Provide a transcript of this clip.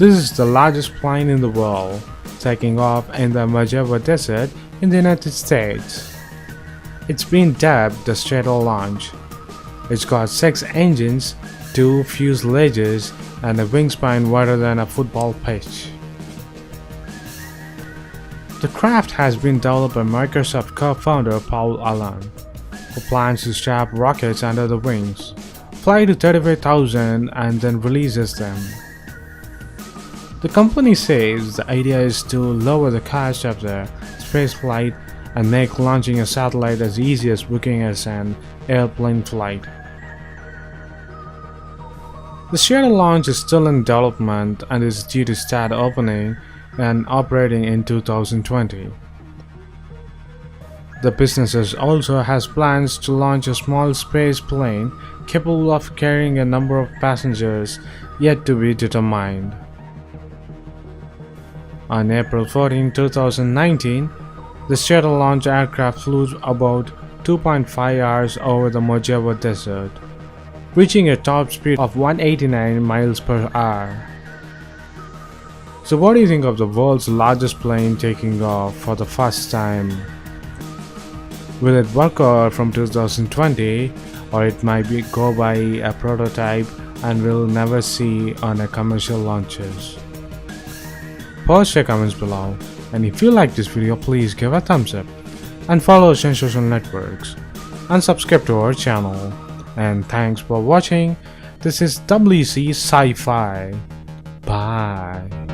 This is the largest plane in the world, taking off in the Mojave Desert in the United States. It's been dubbed the Stratolaunch. It's got 6 engines, 2 fuselages, and a wingspan wider than a football pitch. The craft has been developed by Microsoft co-founder Paul Allen, who plans to strap rockets under the wings, fly to 35,000 and then releases them. The company says the idea is to lower the cost of the spaceflight and make launching a satellite as easy as booking as an airplane flight. The Stratolaunch is still in development and is due to start opening and operating in 2020. The business also has plans to launch a small space plane capable of carrying a number of passengers yet to be determined. On April 14, 2019, the Stratolaunch aircraft flew about 2.5 hours over the Mojave Desert, reaching a top speed of 189 miles per hour. So what do you think of the world's largest plane taking off for the first time? Will it work out from 2020, or it might go by a prototype and we'll never see on a commercial launches? Post your comments below, and if you like this video, please give a thumbs up and follow us on social networks and subscribe to our channel. And thanks for watching. This is WC Sci-Fi. Bye.